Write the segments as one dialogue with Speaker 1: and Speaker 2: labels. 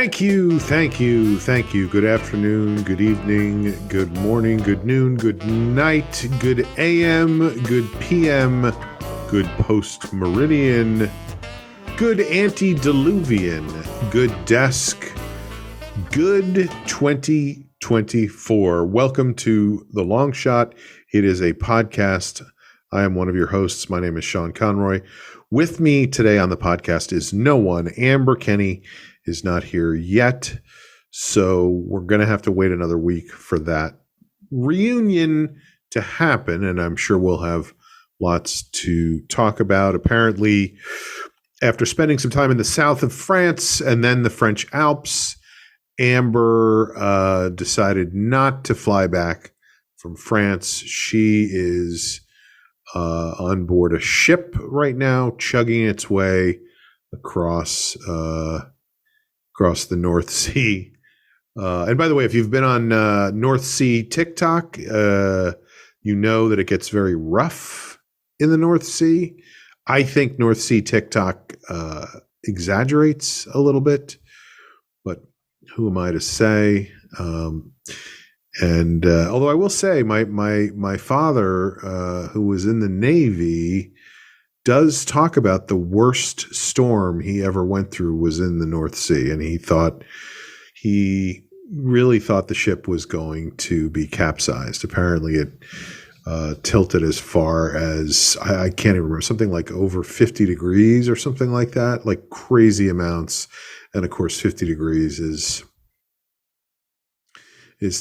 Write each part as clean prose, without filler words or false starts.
Speaker 1: Thank you. Good afternoon, good evening, good morning, good noon, good night, good AM, good PM, good post-meridian, good antediluvian, good desk, good 2024. Welcome to The Long Shot. It is a podcast. I am one of your hosts. My name is Sean Conroy. With me today on the podcast is no one. Amber Kenny is not here yet, so we're going to have to wait another week for that reunion to happen, and I'm sure we'll have lots to talk about. Apparently, after spending some time in the south of France and then the French Alps, Amber decided not to fly back from France. She is on board a ship right now, chugging its way across the North Sea. And by the way, if you've been on North Sea TikTok, you know that it gets very rough in the North Sea. I think North Sea TikTok exaggerates a little bit, but who am I to say? And although I will say my father, who was in the Navy, does talk about the worst storm he ever went through was in the North Sea, and he really thought the ship was going to be capsized. Apparently it tilted as far as, I can't even remember, something like over 50 degrees or something like that, like crazy amounts. And of course 50 degrees is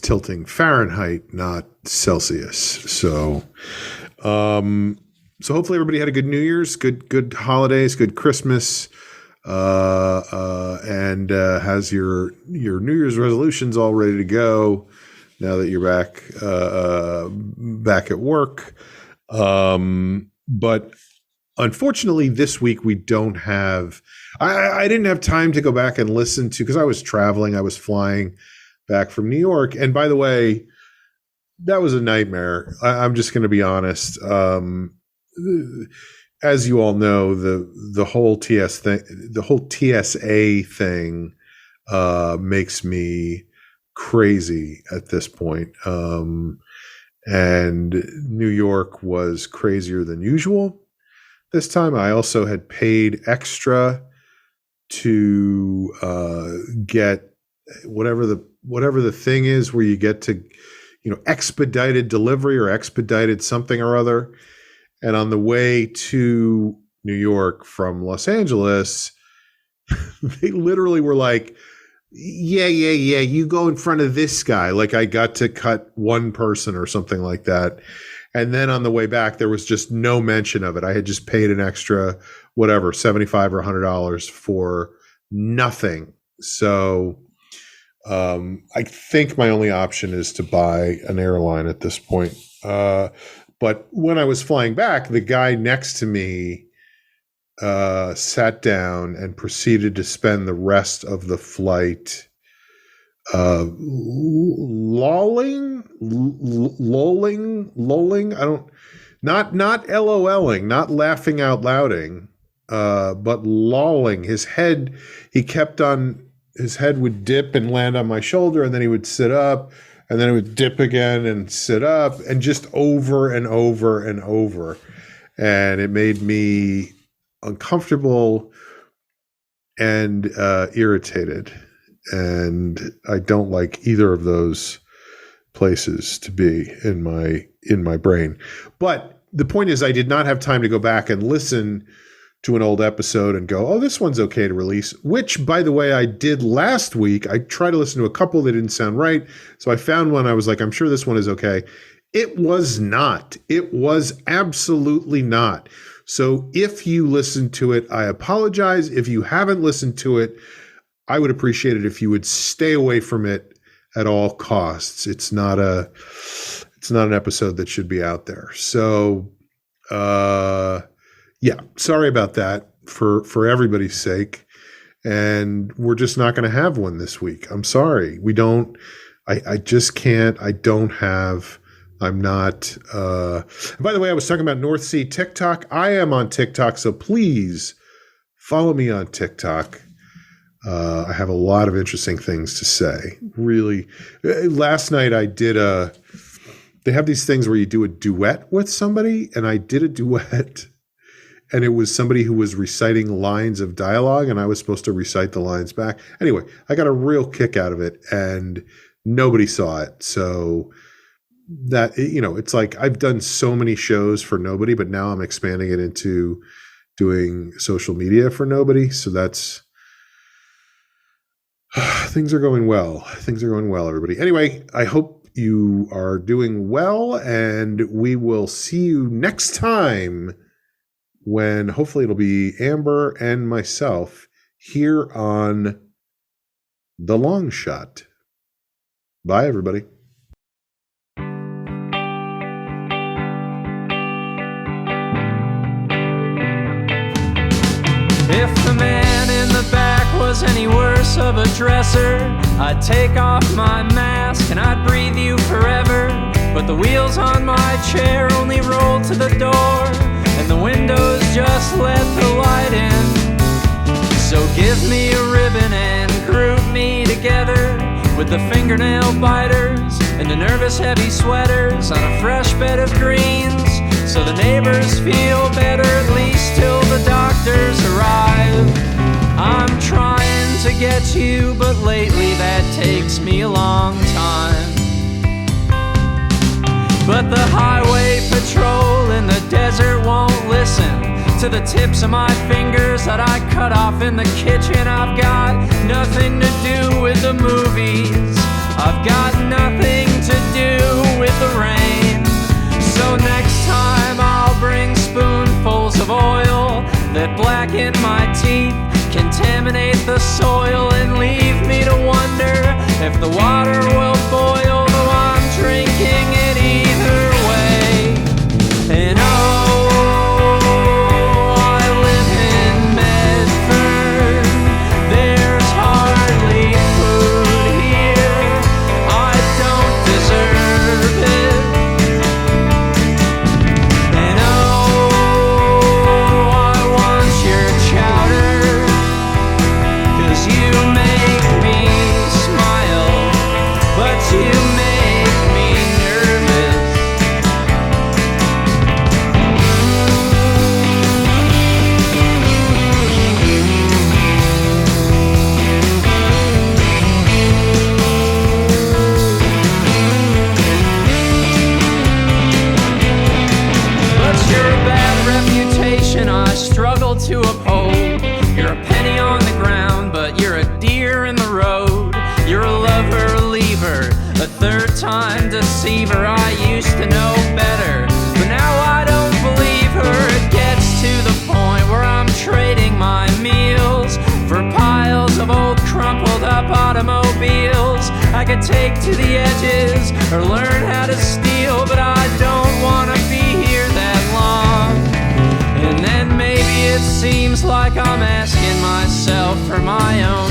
Speaker 1: tilting Fahrenheit, not Celsius. So hopefully everybody had a good New Year's, good holidays, good Christmas, and has your New Year's resolutions all ready to go now that you're back at work. But unfortunately, this week we don't have. I didn't have time to go back and listen to, because I was traveling. I was flying back from New York, and by the way, that was a nightmare. I'm just going to be honest. As you all know, the whole TSA thing makes me crazy at this point. And New York was crazier than usual this time. I also had paid extra to get whatever the thing is where you get to, expedited delivery or expedited something or other. And on the way to New York from Los Angeles, they literally were like, yeah, you go in front of this guy. Like I got to cut one person or something like that. And then on the way back, there was just no mention of it. I had just paid an extra, whatever, $75 or $100 for nothing. So I think my only option is to buy an airline at this point. But when I was flying back, the guy next to me sat down and proceeded to spend the rest of the flight lolling. Not LOLing, not laughing out louding, but lolling. His head would dip and land on my shoulder, and then he would sit up. And then it would dip again and sit up, and just over and over and over. And it made me uncomfortable and irritated. And I don't like either of those places to be in my brain. But the point is, I did not have time to go back and listen to an old episode and go, oh, this one's okay to release, which, by the way, I did last week. I tried to listen to a couple that didn't sound right. So I found one. I was like, I'm sure this one is okay. It was not. It was absolutely not. So if you listened to it, I apologize. If you haven't listened to it, I would appreciate it if you would stay away from it at all costs. It's not an episode that should be out there. So, yeah, sorry about that for everybody's sake. And we're just not going to have one this week. I'm sorry. We don't, I just can't, I'm not, by the way, I was talking about North Sea TikTok. I am on TikTok, so please follow me on TikTok. I have a lot of interesting things to say. Really, last night I did they have these things where you do a duet with somebody, and I did a duet, and it was somebody who was reciting lines of dialogue, and I was supposed to recite the lines back. Anyway, I got a real kick out of it, and nobody saw it. So that, it's like I've done so many shows for nobody, but now I'm expanding it into doing social media for nobody. So that's, things are going well. Things are going well, everybody. Anyway, I hope you are doing well, and we will see you next time when hopefully it'll be Amber and myself here on The Long Shot. Bye, everybody.
Speaker 2: If the man in the back was any worse of a dresser, I'd take off my mask and I'd breathe you forever. But the wheels on my chair only roll to the door, and the windows just let the light in. So give me a ribbon and group me together with the fingernail biters and the nervous heavy sweaters on a fresh bed of greens, so the neighbors feel better at least till the doctors arrive. I'm trying to get you, but lately that takes me a long time. But the highway patrol in the desert won't listen to the tips of my fingers that I cut off in the kitchen. I've got nothing to do with the movies, I've got nothing to do with the rain. So next time I'll bring spoonfuls of oil that blacken my teeth, contaminate the soil, and leave me to wonder if the water will boil, though I'm drinking it either way. And I live in Medford, there's hardly food here, I don't deserve it. And I want your chowder, 'cause you make me smile, but you make me nervous. But you're a bad reputation I struggle to uphold. You're a penny on the ground, but you're a deer in the road. You're a lover, leaver, a third-time deceiver. I used to know better, but now I don't believe her. It gets to the point where I'm trading my meals for piles of old crumpled up automobiles I could take to the edges or learn how to steal, but I don't want to be here that long. And then maybe it seems like I'm asking myself for my own